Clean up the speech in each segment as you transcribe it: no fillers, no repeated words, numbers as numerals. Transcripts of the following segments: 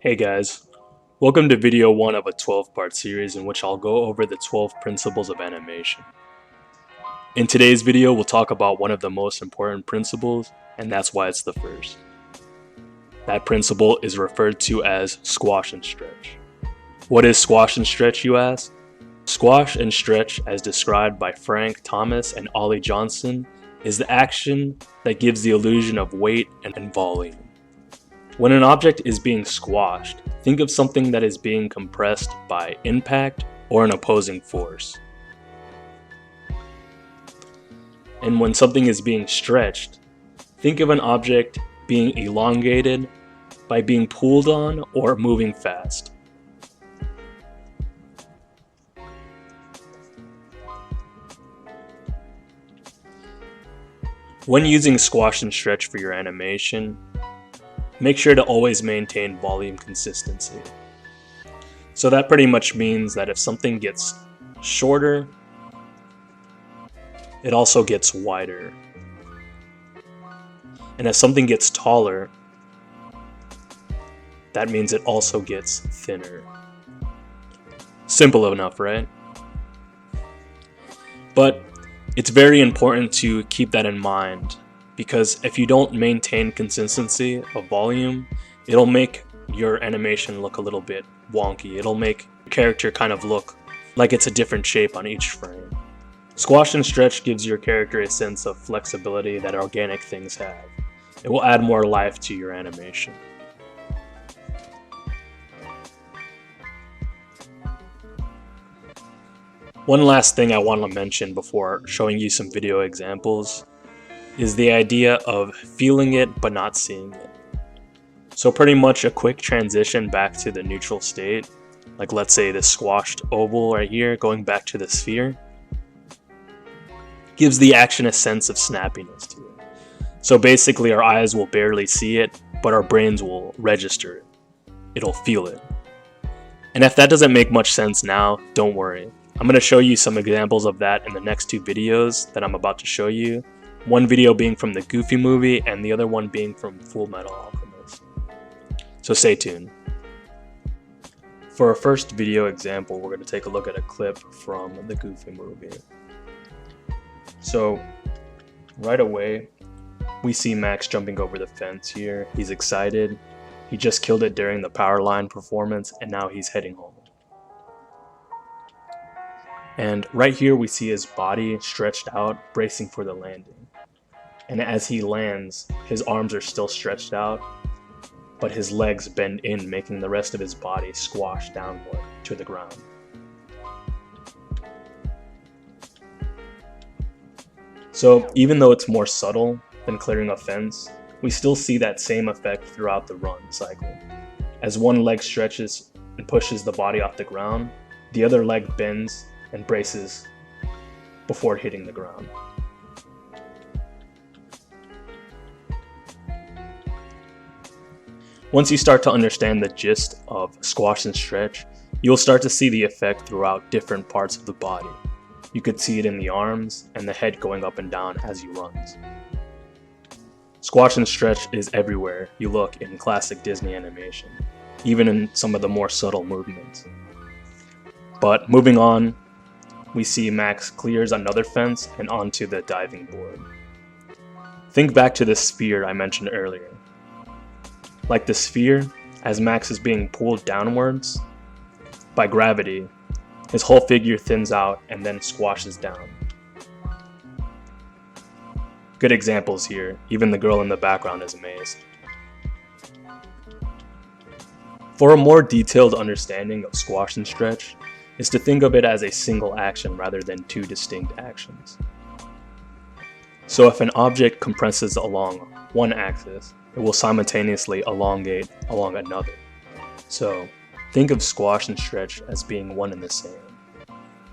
Hey guys, welcome to video 1 of a 12-part series in which I'll go over the 12 principles of animation. In today's video, we'll talk about one of the most important principles, and that's why it's the first. That principle is referred to as squash and stretch. What is squash and stretch, you ask? Squash and stretch, as described by Frank Thomas and Ollie Johnston, is the action that gives the illusion of weight and volume. When an object is being squashed, think of something that is being compressed by impact or an opposing force. And when something is being stretched, think of an object being elongated by being pulled on or moving fast. When using squash and stretch for your animation, make sure to always maintain volume consistency. So that pretty much means that if something gets shorter, it also gets wider. And if something gets taller, that means it also gets thinner. Simple enough, right? But it's very important to keep that in mind, because if you don't maintain consistency of volume, it'll make your animation look a little bit wonky. It'll make your character kind of look like it's a different shape on each frame. Squash and stretch gives your character a sense of flexibility that organic things have. It will add more life to your animation. One last thing I want to mention before showing you some video examples is the idea of feeling it but not seeing it. So pretty much a quick transition back to the neutral state, like let's say this squashed oval right here going back to the sphere, gives the action a sense of snappiness to it. So basically our eyes will barely see it, but our brains will register it. It'll feel it. And if that doesn't make much sense now, don't worry. I'm going to show you some examples of that in the next two videos that I'm about to show you. One video being from the Goofy movie and the other one being from Full Metal Alchemist. So stay tuned. For our first video example, we're going to take a look at a clip from the Goofy movie. So right away, we see Max jumping over the fence here. He's excited. He just killed it during the Powerline performance and now he's heading home. And right here we see his body stretched out, bracing for the landing. And as he lands, his arms are still stretched out, but his legs bend in, making the rest of his body squash downward to the ground. So even though it's more subtle than clearing a fence, we still see that same effect throughout the run cycle. As one leg stretches and pushes the body off the ground, the other leg bends and braces before hitting the ground. Once you start to understand the gist of squash and stretch, you'll start to see the effect throughout different parts of the body. You could see it in the arms and the head going up and down as he runs. Squash and stretch is everywhere you look in classic Disney animation, even in some of the more subtle movements. But moving on, we see Max clears another fence and onto the diving board. Think back to the sphere I mentioned earlier. Like the sphere, as Max is being pulled downwards by gravity, his whole figure thins out and then squashes down. Good examples here, even the girl in the background is amazed. For a more detailed understanding of squash and stretch, is to think of it as a single action rather than two distinct actions. So if an object compresses along one axis, it will simultaneously elongate along another. So think of squash and stretch as being one and the same,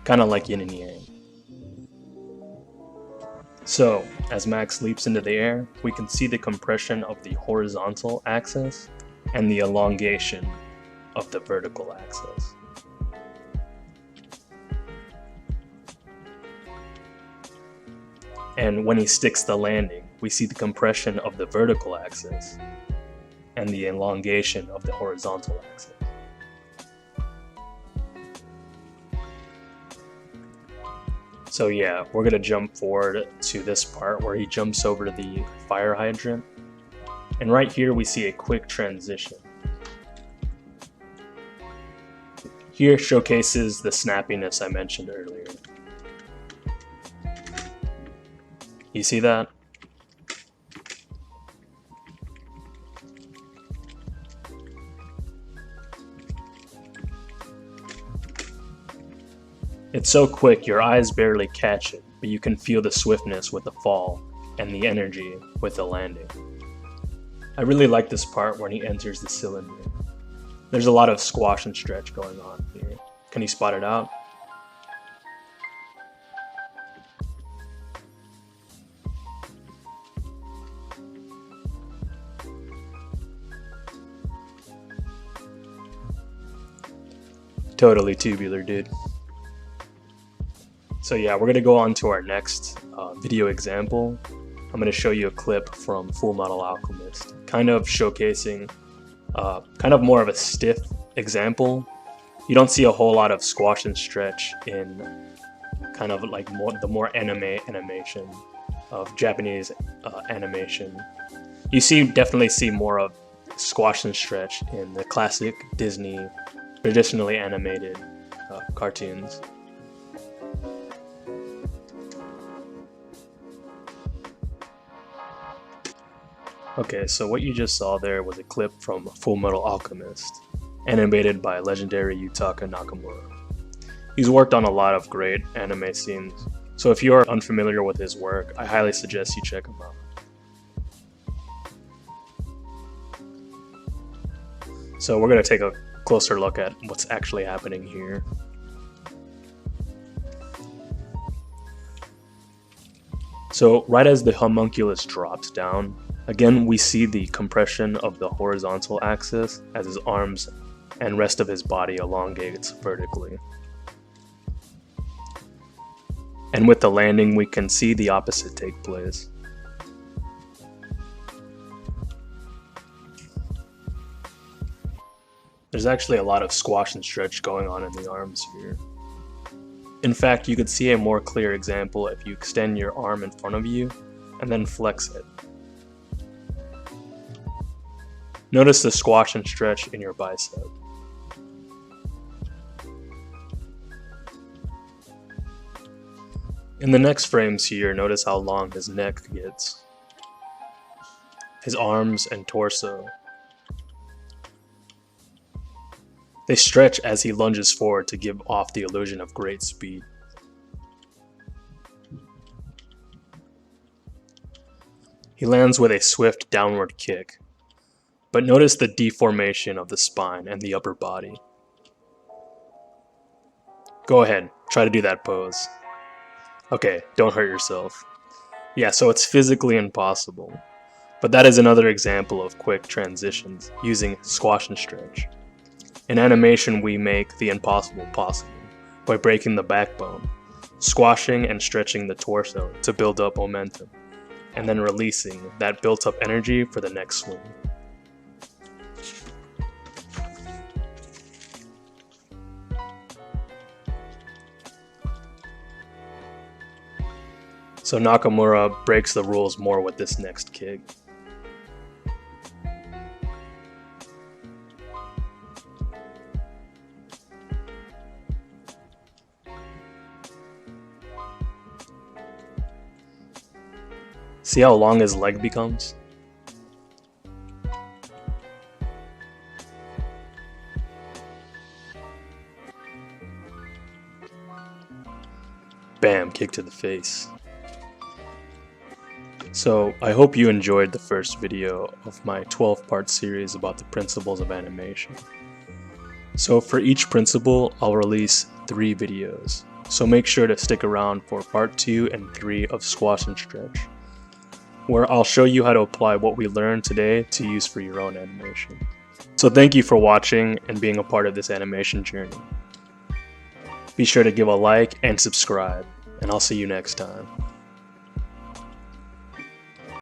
kind of like yin and yang. So as Max leaps into the air, we can see the compression of the horizontal axis and the elongation of the vertical axis. And when he sticks the landing, we see the compression of the vertical axis and the elongation of the horizontal axis. So yeah, we're gonna jump forward to this part where he jumps over the fire hydrant. And right here we see a quick transition. Here showcases the snappiness I mentioned earlier. You see that? It's so quick your eyes barely catch it, but you can feel the swiftness with the fall and the energy with the landing. I really like this part when he enters the cylinder. There's a lot of squash and stretch going on here. Can you spot it out? Totally tubular, dude. So yeah, we're gonna go on to our next video example. I'm gonna show you a clip from Fullmetal Alchemist, kind of showcasing kind of more of a stiff example. You don't see a whole lot of squash and stretch in kind of like the more animation of Japanese animation. You definitely see more of squash and stretch in the classic Disney, traditionally animated cartoons. Okay, so what you just saw there was a clip from Fullmetal Alchemist, animated by legendary Yutaka Nakamura. He's worked on a lot of great anime scenes, so if you are unfamiliar with his work, I highly suggest you check him out. So we're going to take a closer look at what's actually happening here. So right as the homunculus drops down, again we see the compression of the horizontal axis as his arms and rest of his body elongates vertically. And with the landing we can see the opposite take place. There's actually a lot of squash and stretch going on in the arms here. In fact, you could see a more clear example if you extend your arm in front of you and then flex it. Notice the squash and stretch in your bicep. In the next frames here, notice how long his neck gets. His arms and torso. They stretch as he lunges forward to give off the illusion of great speed. He lands with a swift downward kick, but notice the deformation of the spine and the upper body. Go ahead, try to do that pose. Okay, don't hurt yourself. Yeah, so it's physically impossible, but that is another example of quick transitions using squash and stretch. In animation, we make the impossible possible by breaking the backbone, squashing and stretching the torso to build up momentum, and then releasing that built up energy for the next swing. So Nakamura breaks the rules more with this next kick. See how long his leg becomes? Bam, kick to the face. So I hope you enjoyed the first video of my 12-part series about the principles of animation. So for each principle, I'll release 3 videos. So make sure to stick around for part 2 and 3 of Squash and Stretch, where I'll show you how to apply what we learned today to use for your own animation. So thank you for watching and being a part of this animation journey. Be sure to give a like and subscribe, and I'll see you next time.